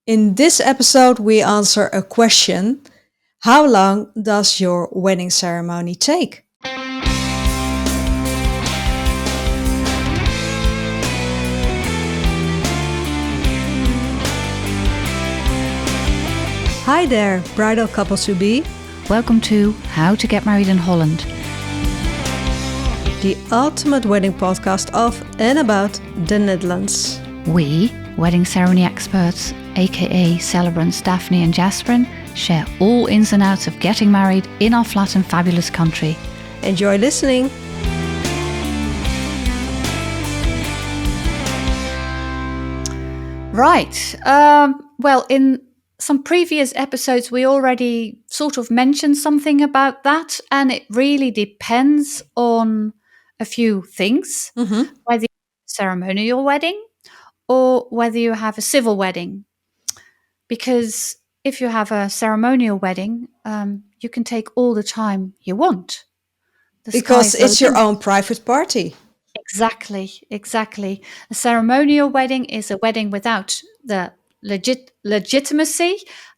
In this episode, we answer a question. How long does your wedding ceremony take? Hi there, bridal couples to be. Welcome to How to Get Married in Holland. The ultimate wedding podcast of and about the Netherlands. We, wedding ceremony experts, aka celebrants Daphne and Jasperin, share all ins and outs of getting married in our flat and fabulous country. Enjoy listening. Right. Well, in some previous episodes, we already sort of mentioned something about that, and it really depends on a few things, whether you have a ceremonial wedding or whether you have a civil wedding. Because if you have a ceremonial wedding, you can take all the time you want. Because it's your own private party. Exactly. A ceremonial wedding is a wedding without the legitimacy,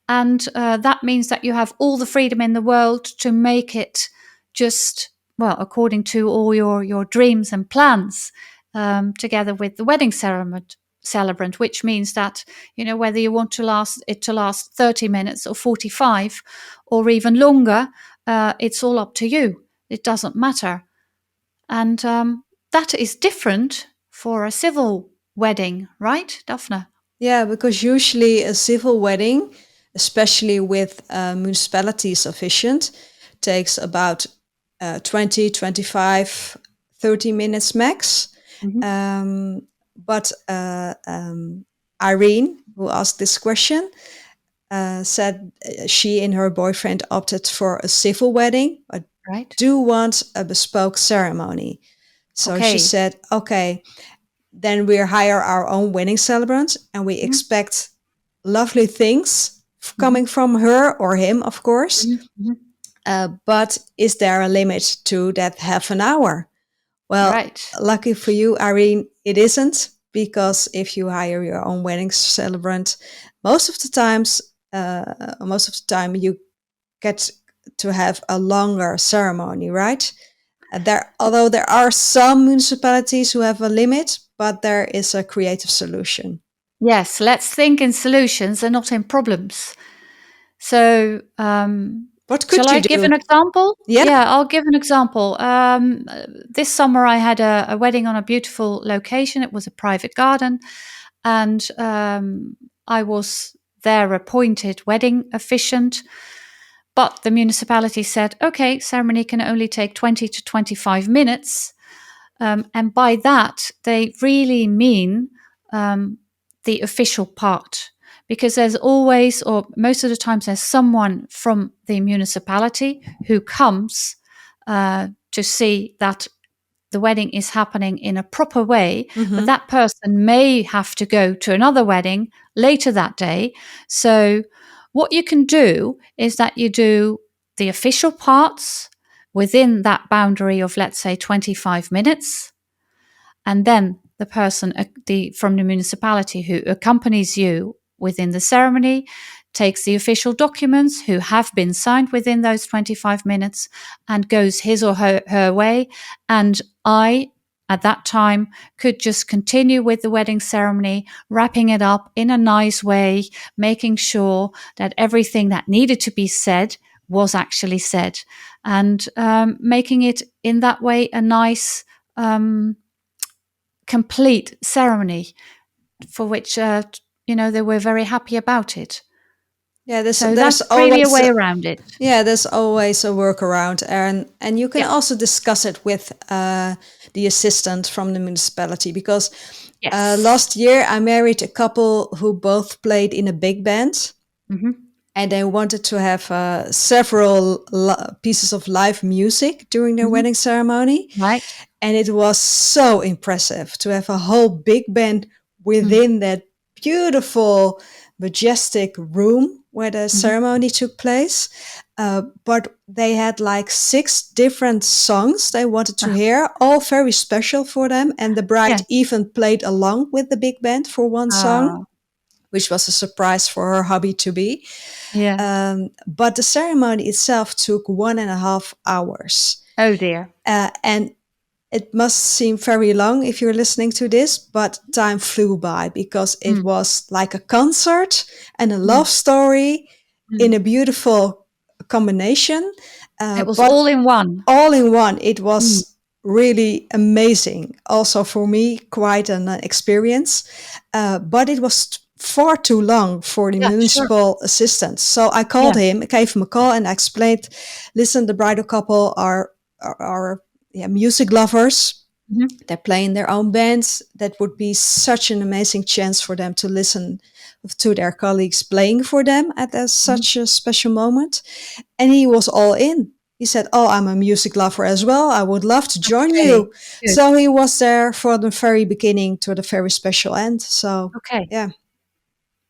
and that means that you have all the freedom in the world to make it just, well, according to all your dreams and plans, together with the wedding celebrant, which means that, you know, whether you want to last 30 minutes or 45 or even longer, it's all up to you. It doesn't matter. And that is different for a civil wedding, right, Daphne? Yeah, because usually a civil wedding, especially with municipality sufficient, takes about 20, 25, 30 minutes max. But Irene, who asked this question, said she and her boyfriend opted for a civil wedding, but do want a bespoke ceremony. So she said, okay, then we hire our own wedding celebrant and we expect lovely things coming from her or him, of course. But is there a limit to that half an hour? Well, lucky for you, Irene, it isn't, because if you hire your own wedding celebrant, most of the time you get to have a longer ceremony, right? Although there are some municipalities who have a limit, but there is a creative solution. Yes, let's think in solutions and not in problems. So, what could shall I give an example? Yeah, I'll give an example. This summer I had a wedding on a beautiful location. It was a private garden, and I was their appointed wedding officiant. But the municipality said, okay, ceremony can only take 20 to 25 minutes. And by that, they really mean the official part. Because there's always, or most of the times, there's someone from the municipality who comes to see that the wedding is happening in a proper way. But that person may have to go to another wedding later that day. So what you can do is that you do the official parts within that boundary of, let's say, 25 minutes. And then the person from the municipality who accompanies you within the ceremony takes the official documents who have been signed within those 25 minutes and goes his or her way. And I, at that time, could just continue with the wedding ceremony, wrapping it up in a nice way, making sure that everything that needed to be said was actually said, and making it in that way a nice, complete ceremony for which, they were very happy about it. Yeah, there's that's always really a way around it. Yeah, there's always a workaround, and you can also discuss it with the assistant from the municipality, because last year I married a couple who both played in a big band, and they wanted to have several pieces of live music during their wedding ceremony. Right. And it was so impressive to have a whole big band within that beautiful, majestic room where the ceremony took place. But they had like 6 different songs they wanted to hear, all very special for them. And the bride even played along with the big band for one song. which was a surprise for her hubby-to-be. Yeah. But the ceremony itself took 1.5 hours. Oh dear. And it must seem very long if you're listening to this, but time flew by because it was like a concert and a love story in a beautiful combination. It was all in one. All in one. It was really amazing. Also for me, quite an experience. But it was far too long for the municipal assistant. So I called him, I gave him a call and I explained, listen, the bridal couple are music lovers. They're playing their own bands. That would be such an amazing chance for them to listen to their colleagues playing for them at such a special moment. And he was all in. He said, oh, I'm a music lover as well. I would love to join you. Good. So he was there for the very beginning to the very special end. So, yeah.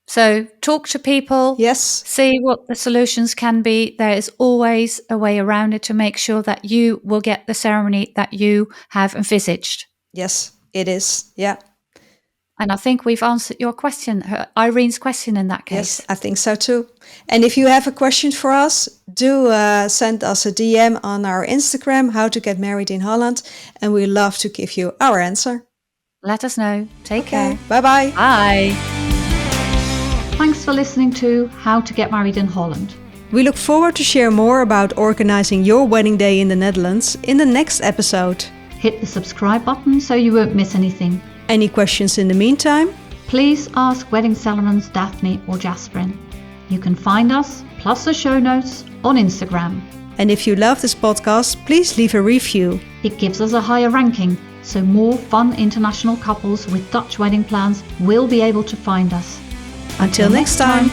So talk to people. Yes. See what the solutions can be. There is always a way around it to make sure that you will get the ceremony that you have envisaged. Yes, it is. Yeah. And I think we've answered your question, Irene's question in that case. Yes, I think so too. And if you have a question for us, do send us a DM on our Instagram, How to Get Married in Holland, and we love to give you our answer. Let us know. Take care. Bye-bye. Bye. Thanks for listening to How to Get Married in Holland. We look forward to share more about organizing your wedding day in the Netherlands in the next episode. Hit the subscribe button so you won't miss anything. Any questions in the meantime? Please ask wedding celebrants Daphne or Jasperin. You can find us, plus the show notes, on Instagram. And if you love this podcast, please leave a review. It gives us a higher ranking, so more fun international couples with Dutch wedding plans will be able to find us. Until next time.